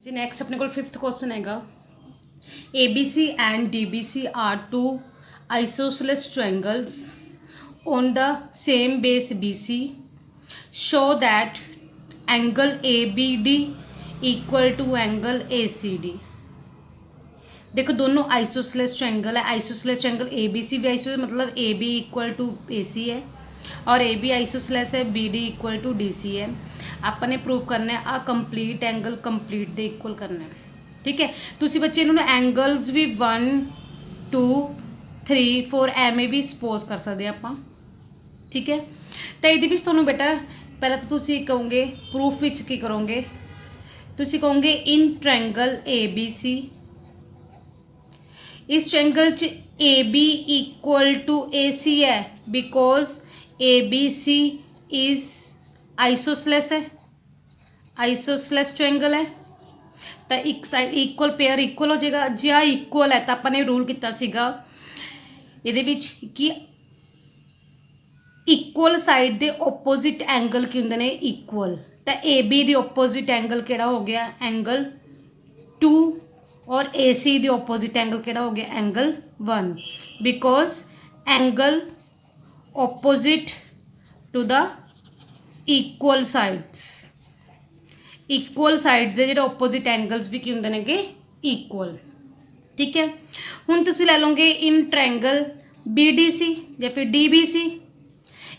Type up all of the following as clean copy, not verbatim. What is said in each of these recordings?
जी next अपने को fifth question हैगा ABC and DBC are two isosceles triangles on the same base BC show that angle ABD equal to angle ACD। देखो दोनों isosceles triangle है। Isosceles triangle ABC भी isosceles मतलब AB equal to AC है और AB isosceles है BD equal to DC है। आपने प्रूव करना है आ कंप्लीट एंगल कंप्लीट दे इक्वल करना है। ठीक है तुसी बच्चे इन्होंने एंगल्स भी 1 2 3 4 एवें भी सपोज कर सकते आप। ठीक है तो ये तुहानू बेटा पहले तो तुसी कहोगे प्रूफ विच की करोगे तुसी कहोगे इन ट्रायंगल ABC इस ट्रायंगल च AB इक्वल टू AC है बिकॉज ABC इज आइसोसेलेस है आइसोसेलेस ट्रायंगल है तो एक साइड इक्वल पेयर इक्वल हो जाएगा जो इक्वल है तो अपने रूल किया सीगा ये कि इक्वल साइड के ओपोजिट एंगल की होंगे ने इक्वल तो AB दी ओपोजिट एंगल केड़ा हो गया एंगल 2 और AC दी ओपोजिट एंगल केड़ा हो गया angle 1 because angle opposite to the equal sides दे जो ओपोजिट एंगल्स भी की होंगे ने इक्वल। ठीक है हुण तुसीं लै लोगे इन ट्रायंगल BDC या फिर DBC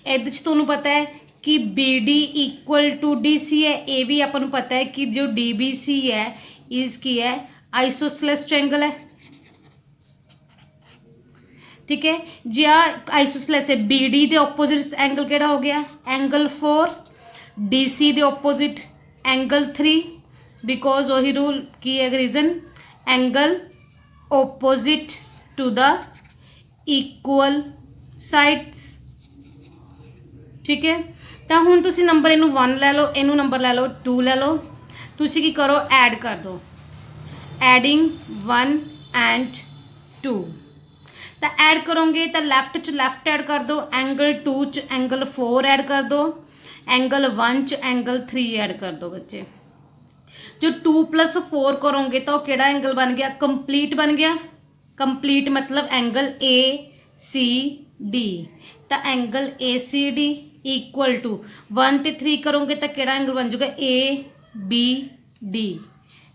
ਇਹਦੇ 'ਚ ਤੁਹਾਨੂੰ पता है कि BD इक्वल टू DC है ये भी अपन पता है कि जो DBC है इसकी है आइसोसेलेस ट्रायंगल है। ठीक है जी आइसोसेलेस है BD के ओपोजिट एंगल केड़ा हो गया एंगल 4 DC के ओपोजिट एंगल 3 बिकॉज वही रूल की है reason angle opposite to the equal sides. ठीक है तो हुण तुसी नंबर इनू 1 लै लो इनू नंबर लै लो 2 लै लो तुसी की करो ऐड कर दो एडिंग 1 एंड 2 तो ऐड करोगे तो लैफ्ट ऐड कर दो एंगल 2 च एंगल 4 ऐड कर दो एंगल 1 च एंगल 3 ऐड कर दो बच्चे जो 2 + 4 करोगे तो केड़ा एंगल बन गया कंप्लीट बन गया कंप्लीट मतलब एंगल ACD तो एंगल ACD इक्वल टू 1 ते 3 करोगे तो केड़ा एंगल बन जाऊगा ABD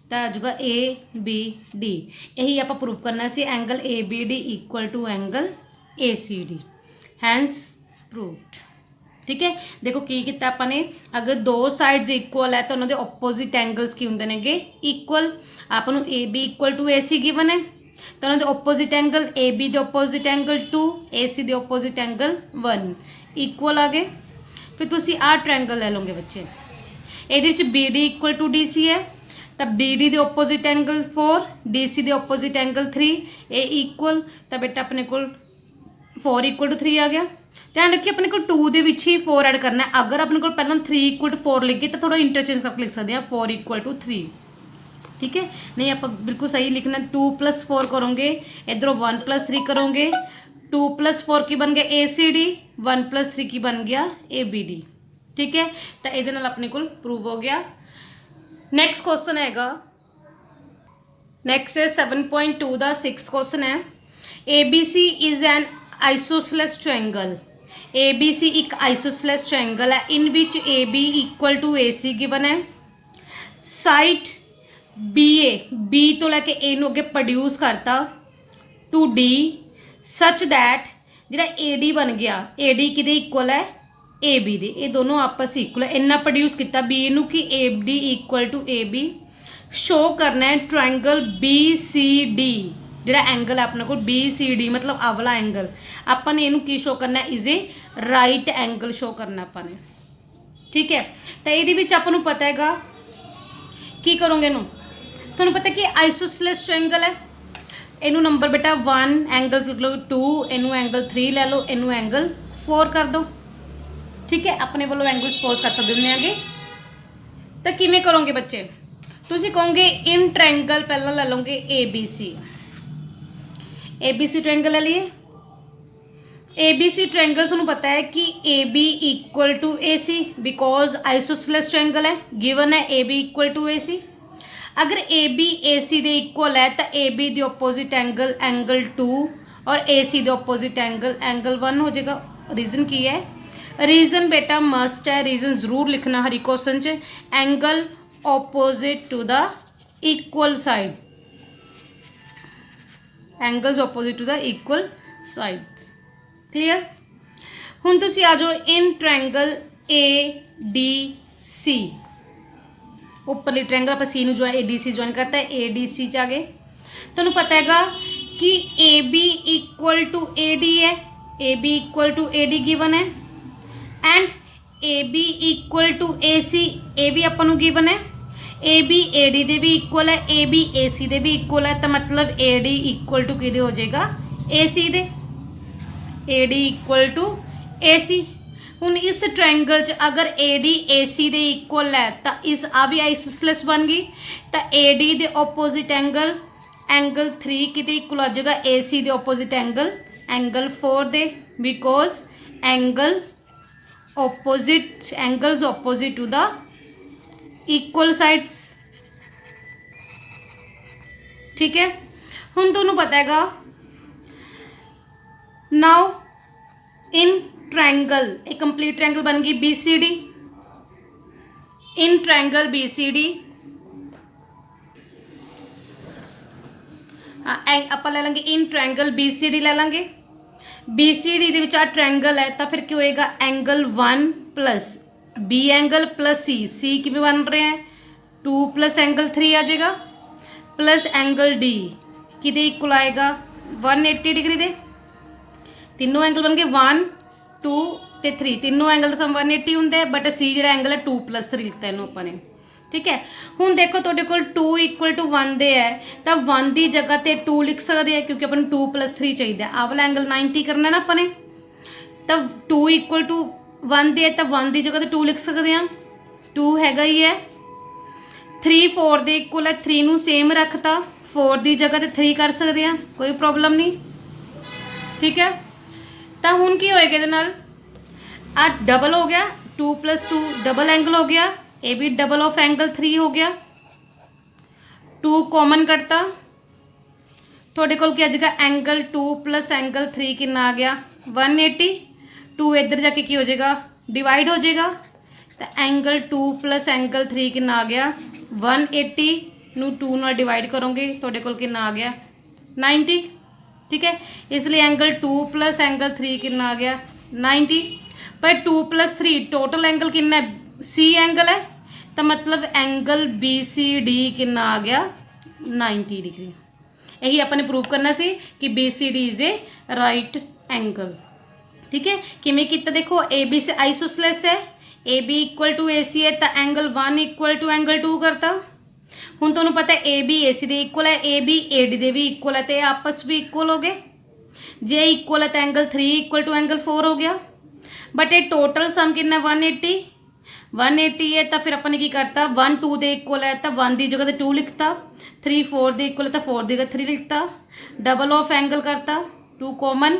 तो आ जाऊगा ABD यही आप प्रूव करना सी angle ABD equal to angle ACD hence proved. ठीक है देखो की किया अपने अगर दो साइड्स इक्वल है तो उन्होंने ओपोजिट एंगल्स की होंगे ने इक्वल आपको AB equal to AC given है तो उन्होंने ओपोजिट एंगल AB दे ओपोजिट एंगल 2 AC दे ओपोजिट एंगल 1 इक्वल आ गए। फिर तुसी आ ट्रायंगल ले लोगे बच्चे ये BD इक्वल टू DC है तो BD दे ओपोजिट एंगल 4 DC दे ओपोजिट एंगल 3 ये इक्वल तो बेटा अपने को 4 इक्वल टू 3 आ गया। ध्यान रखिए अपने को 2 दे विच ही 4 ऐड करना है अगर अपने को पहला 3 इक्वल टू 4 लिख गए तो थोड़ा इंटरचेंज करके लिख सकते हैं 4 इक्वल टू 3। ठीक है नहीं आप बिल्कुल सही लिखना 2 + 4 करोगे इधरों 1 + 3 करोगे 2 + 4 की बन गया ACD 1 + 3 की बन गया ABD। ठीक है तो ये अपने को प्रूव हो गया। नैक्सट क्वेश्चन हैगा नैक्सट है 7.2 का 6th क्वेश्चन है ABC is an isosceles triangle ABC एक आइसोसेलेस ट्रायंगल है in which AB equal to AC given है साइड B तो लैके A नूं अगे प्रोड्यूस करता टू D सच दैट जिहड़ा AD बन गया AD किहदे इक्वल है AB दे ये दोनों आपस इक्वल है इन्ना प्रोड्यूस किया B नूं कि AD equal to AB show करना है ट्रायंगल BCD जिहड़ा एंगल है अपने को BCD मतलब अवला एंगल आपने इनू की शो करना is a right angle show करना अपने। ठीक है तो ये आपको पता है की करोगे इनू थोड़ा पता कि आइसोसेलेस ट्रायंगल है इनू नंबर बेटा 1 एंगल लिख लो 2 इनू एंगल 3 ले लो इनू एंगल 4 कर दो। ठीक है अपने वालों एंगल सपोज कर सकते हैं आगे तो किमें करोगे बच्चे तुसी कहोगे इन ट्रायंगल पहला ले लोगे ABC ट्रायंगल ले लिए ABC ट्रायंगल तुहानू पता है कि AB equal to AC because isosceles triangle है गिवन है AB इक्वल टू AC अगर ए बी ए सी दे इक्वल है तो ए बी दे ओपोजिट एंगल एंगल 2 और ए सी दे ओपोजिट एंगल एंगल 1 हो जाएगा। रीजन की है, रीजन बेटा मस्ट है, रीजन जरूर लिखना हर क्वेश्चन च। Angle opposite to the equal side, angles opposite to the equal sides. Clear. हुण तुसीं आ जाओ in triangle A D C, उपरली ट्रायंगल आप सी नूं ए डी सी ज्वाइन करता है, ए डी सी च आ गए। तुहानूं पता हैगा कि A B equal to A D है, A B equal to A D given है, and A B equal to A C, A B आपां नूं गिवन है, ए बी ए डी दे भी इक्वल है, ए बी ए सी दे भी equal है, तो मतलब ए डी इक्वल टू किहदे हो जाएगा, A C they, A D equal to A सी। हुण इस ट्रायंगल च अगर ए डी ए सी दे इक्वल है तो इस आ भी आइसोसेलेस बन गई, तो ए डी दे ओपोजिट एंगल एंगल 3 किते इक्वल हो जाएगा ए सी दे ओपोजिट एंगल एंगल 4 दे, because angle opposite angles opposite to the equal sides. ठीक है। हुण तुहानूं पता हैगा नाउ इन ट्रायंगल, एक कंप्लीट ट्रायंगल बन गई B C D, in triangle B C D आप ले लेंगे in triangle B C D ले लेंगे। बी सी डी दे आ ट्रायंगल है तो फिर क्या होएगा, angle 1 plus B angle plus C, C किमें बन रहे हैं 2 प्लस एंगल 3 आ जाएगा, प्लस एंगल डी कि इक्वल आएगा 180 डिग्री दे। तीनों एंगल बन गए 1 2 ते 3, तीनों एंगल का सम 180 होंगे, बट सी जो एंगल है 2 प्लस 3 लिखता है अपने। ठीक है। हुण देखो तुहाडे कोल 2 इक्वल टू 1 दे है तो 1 की जगह ते 2 लिख सकते हैं, क्योंकि अपन 2 प्लस 3 चाहिए। आ वाला एंगल 90 करना ना अपने, तो 2 इक्वल टू 1 दे तो 1 की जगह तो 2 लिख सकते हैं, 2 हैगा ही है। 3 4 दे इक्वल है, 3 नूं सेम रखता, 4 की जगह तो 3 कर सकते हैं, कोई प्रॉब्लम नहीं। ठीक है। तो हुण की होएगा इहदे नाल, आ डबल हो गया, 2 प्लस 2 डबल एंगल हो गया, ए भी डबल ऑफ एंगल 3 हो गया, 2 कॉमन कटता, थोड़े कोल क्या जगह एंगल 2 प्लस एंगल 3 कितना आ गया 180, 2 इधर जाके की हो जाएगा डिवाइड हो जाएगा, तो एंगल 2 प्लस एंगल 3 कितना आ गया 180 नू 2 नाल डिवाइड करोगे थोड़े कोल कितना आ गया 90। ठीक है। इसलिए एंगल 2 प्लस एंगल 3 कितना आ गया 90, पर 2 प्लस 3 टोटल एंगल कितना है सी एंगल है, तो मतलब एंगल बी सी डी कितना आ गया 90 डिग्री। यही अपने प्रूव करना सी कि B C D is a right angle. ठीक है। किमें कितना देखो, ए बी से आइसोसेलेस है, A B equal to A C है, तो एंगल 1 इक्वल टू एंगल 2 करता। हुण तुहानूं पता है ए बी ए सी दे इक्वल है, ए बी ए डी दे भी इक्वल है, तो आपस भी इक्वल हो गए। जे इक्वल है तो एंगल 3 इक्वल टू एंगल 4 हो गया, बट ये टोटल सम कितना 180 है, तो फिर अपने की करता 1 2 दे इक्वल है तो 1 की जगह तो 2 लिखता, 3 4 दे इक्वल है तो 4 की जगह 3 लिखता, डबल ऑफ एंगल करता 2 कॉमन,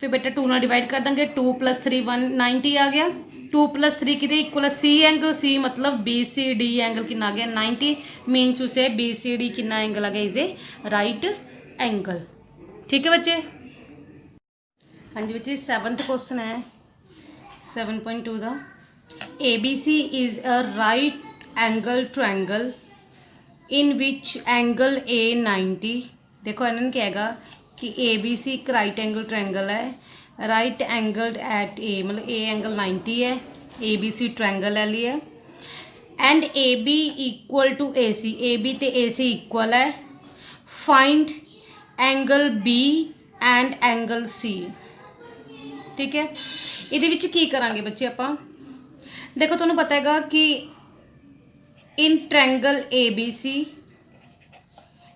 फिर बेटा 2 ना डिवाइड कर देंगे, 2 प्लस 3 190 आ गया, 2 प्लस 3 कि इक्वल है सी एंगल, सी मतलब बी सी डी एंगल कितना आ गया 90, मीन टू से बी सी डी कितना एंगल आ गया इज ए राइट एंगल। ठीक है बच्चे। हाँ जी बच्चे 7th क्वेश्चन है 7.2 का, A B C is a right angle triangle in which angle A 90। देखो इन्होंने कहेगा कि ए बी सी एक राइट एंगल ट्रायंगल है, राइट एंगल एट ए मतलब ए एंगल 90 है, ए बी सी ट्रायंगल है लिए, and A B equal to A C, A B तो ए सी इक्वल है, find angle B and angle C. ठीक है। ये की करांगे बच्चे आप देखो, तुहानूं पता हैगा कि in triangle A B C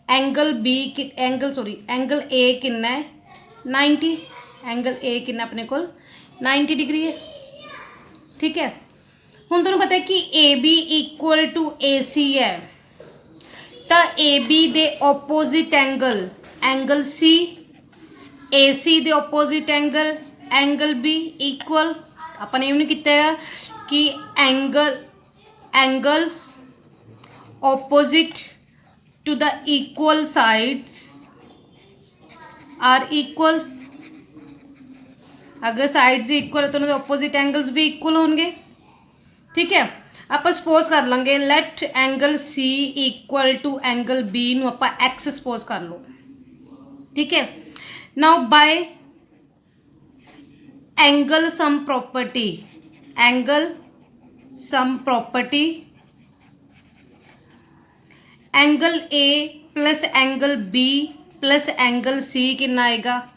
angle B angle A कितना है 90, एंगल ए कितना अपने को 90 डिग्री है। ठीक है। हुण तुहानूं पता है कि A B equal to A C है, तो ए बी दे opposite angle angle C, A C दे ओपोजिट एंगल बी इक्वल। अपने इन्होंने किया है कि angles opposite to the equal sides are equal। अगर साइड्स इक्वल है तो उन्होंने ऑपोजिट एंगल्स भी इक्वल होंगे। ठीक है, आप सपोज कर लेंगे let angle C equal to angle B नूं आपां एक्स सपोज कर लो। ठीक है, now by angle sum property, angle sum property angle A plus angle B plus angle C कितना आएगा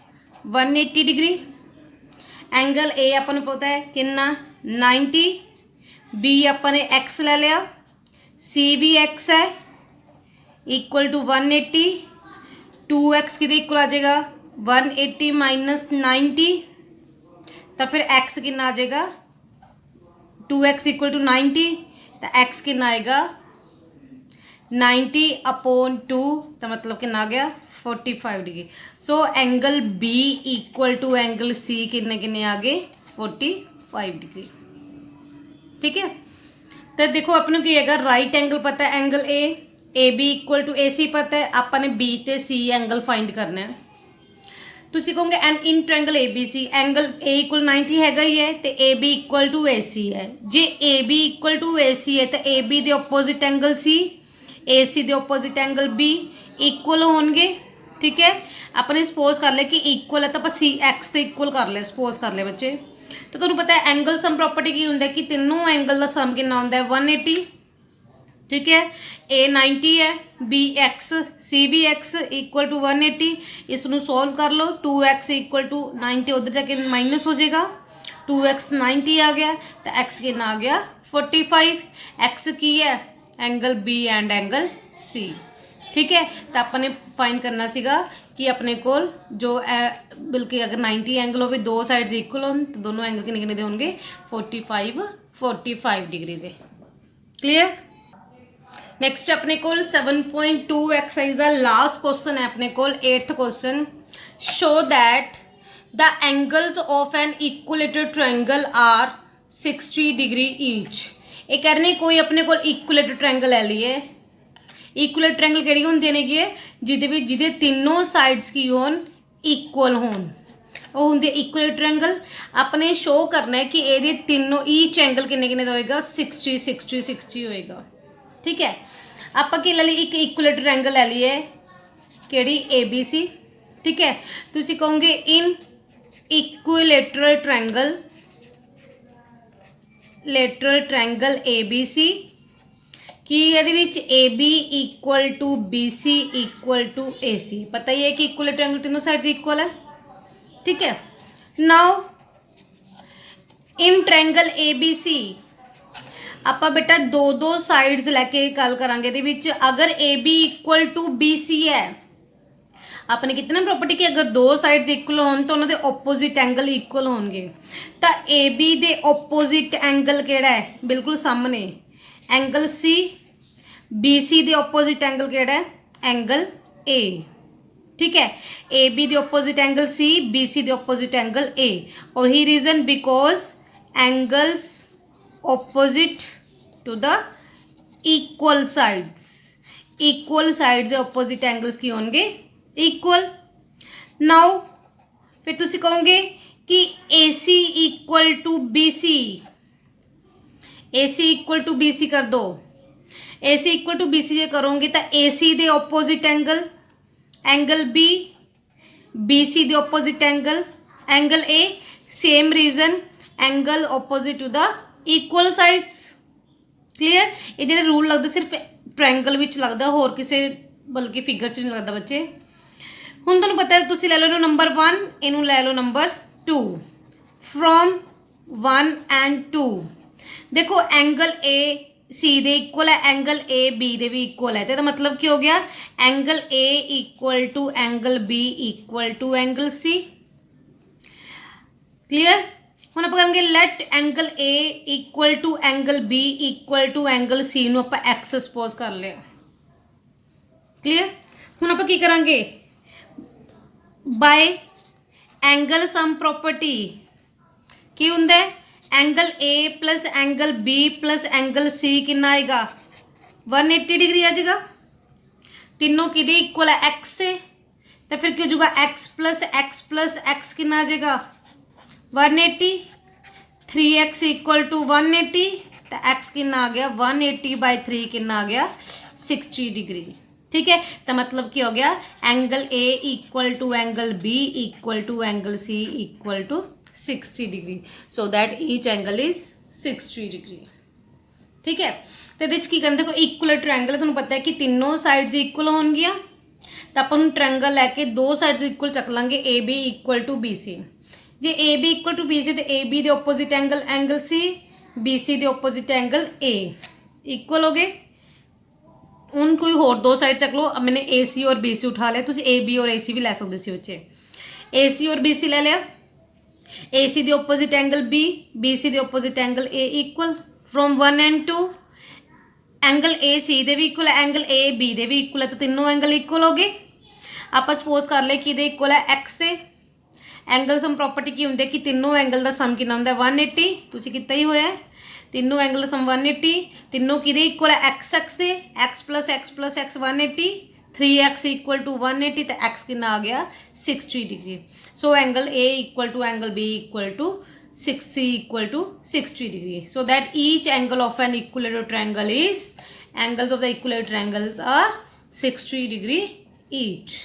180 डिग्री। एंगल ए अपन पता है कितना 90, बी अपन ने एक्स ले लिया, सी भी एक्स है इक्वल टू 180, 2x कि इक्वल आ जाएगा 180 माइनस 90, तो फिर x कितना आ जाएगा 2x इक्वल टू 90, तो x कितना आएगा 90 अपॉन 2, तो मतलब कितना आ गया 45 degree. So angle B equal to angle C कितने कितने आ गए 45 डिग्री। ठीक है, तो देखो अपने की है राइट एंगल पता है angle A B equal to A C पता है, आपने बी ते सी एंगल फाइंड करना है। तुसी कहोगे and in triangle A B C angle A equal 90 हैगा ही है तो A B equal to A C है। जे A B equal to A C है तो ए बी के opposite angle C, A C के ओपोजिट एंगल बी इक्वल होंगे। ठीक है, अपने सपोज कर ले कि इक्वल है तो आप सी एक्स से इक्वल कर ले, सपोज कर ले बच्चे। तो तुम्हें पता है एंगल सम प्रॉपर्टी की होंगे कि तीनों एंगल का सम कितना होंगे 180। ठीक है, ए 90 है, बी एक्स, सी भी एक्स इक्वल टू 180। इसनों सॉल्व कर लो, 2x इक्वल टू 90 उधर जाके माइनस हो जाएगा, 2x 90 आ गया तो x कितना आ गया 45। x की है angle B and angle C. ठीक है, तो अपने फाइंड करना सीगा कि अपने को जो बल्कि अगर 90 एंगल हो दो साइड्स इक्वल हो तो दोनों एंगल कितने कितने होंगे 45 डिग्री दे। क्लियर। नैक्सट अपने को 7.2 एक्सरसाइज का लास्ट क्वेश्चन है अपने को 8th question. Show that the angles of an equilateral triangle are 60 degree each. ये कह रहे कोई अपने को इक्वलेटेड ट्रायंगल ले लिए। इक्वलेट ट्रायंगल किहड़ी होंदी ने कि जिहदे तीनों साइड्स की होन इक्वल होन वो होंदी इक्वलेट ट्रायंगल। अपने शो करना है कि ये तीनों ईच एंगल किन्ने किन्ने दा होएगा 60 60 60 होएगा। ठीक है, आप की ले ली एक इक्वलेट ट्रायंगल ले लिए किहड़ी ए बी सी। ठीक है, तुसी कहोगे in equilateral triangle A B C कि ये A B equal to B C equal to A C. पता ही है कि इक्वल ट्रायंगल तीनों साइड इक्वल है। ठीक है, now in triangle A B C आप बेटा दो साइड्स लैके गल करांगे दे विच अगर A B equal to B C है आपने कितने प्रॉपर्टी की अगर दो साइड्स इक्वल होन तो उन्होंने ओपोजिट एंगल इक्वल होंगे। तो ए बी दे ओपोजिट एंगल केड़ा है बिल्कुल सामने एंगल सी, बी सी दे ओपोजिट एंगल केड़ा है एंगल ए। ठीक है, ए बी दे opposite angle C, B C दे ओपोजिट एंगल ए। और ही reason because angles opposite to the equal sides दे ओपोजिट एंगल्स की होंगे इक्वल। नाउ फिर तुसी कहोगे कि A C equal to B C, A C equal to B सी कर दो। A C equal to B C जो करोगे तो ए सी दे opposite angle B, B C दे opposite angle A. Same reason angle opposite to the equal sides. Clear. ये जो rule लगता सिर्फ ट्रायंगल विच लगता होर किसी बल्कि फिगर च नहीं लगता बच्चे। हुण तुहानूं पता है तुसीं लै लो नंबर 1 इनू लै लो नंबर 2 फ्रॉम 1 एंड 2। देखो एंगल ए सी दे इक्वल है, एंगल ए बी दे भी इक्वल है तो मतलब की हो गया angle A equal to angle B equal to angle C. Clear. हुण आप करेंगे let angle A equal to angle B equal to angle C नूं आपां एक्स सपोज कर लिया। क्लियर। हुण आपां की करांगे बाय एंगल सम प्रॉपर्टी की हुंदा है angle A plus angle B plus angle C कितना आएगा 180 डिग्री आ जाएगा। तीनों किदे इक्वल है एक्स से, तो फिर क्या हो जाएगा एक्स एक्स कितना आ जाएगा 180, 3x इक्वल टू 180, तो एक्स कितना आ गया 180/3 कितना आ गया 60 डिग्री। ठीक है, तो मतलब क्या हो गया angle A equal to angle B equal to angle C equal to 60 degree, so that each angle is 60 degree. ठीक है, तो ये की करना, देखो इक्वल ट्रायंगल है, तुहानूं पता है कि तीनों साइड्स इक्वल होणगियां, तो आपां ट्रायंगल लैके दो साइड्स इक्वल चक लांगे A B equal to B C. जे A B equal to B C तो ए बी दे opposite angle angle C, B C दे ओपोजिट एंगल ए इक्वल हो गए। ਹੁਣ कोई होर दो साइड चक लो, अब मैंने ए सी और बी सी उठा लिया, तुम ए बी और ए सी भी लै सकते सी बच्चे। ए सी और बी सी ले लिया, ए सी दे ओपोजिट एंगल बी सी दे opposite angle A equal from 1 and 2, angle A C दे भी इक्वल है, एंगल ए बी दे भी इक्वल है, तो तीनों एंगल इक्वल हो गए। आप सपोज कर ले कि इक्वल है एक्स से, एंगल सम प्रॉपर्टी की होंगी कि तीनों एंगल का सम कितना होंगे 180, तुसीं कितना ही होया तीनों एंगल का सम 180, तीनों कि इक्वल है एक्स एक्स से, x plus x 180, 3x equal to 180, तो एक्स कितना आ गया 60 degree. So angle A equal to angle B equal to 60 equal to 60 degree, so that each angle of an equilateral triangle is, angles of the equilateral triangles are 60 degree each.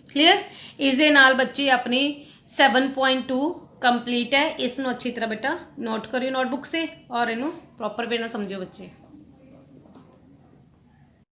Clear, इस दे नाल बच्चे अपनी 7.2 complete है। इसनों अच्छी तरह बेटा note करियो नोटबुक से और इनू प्रॉपर वे नाल समझियो बच्चे।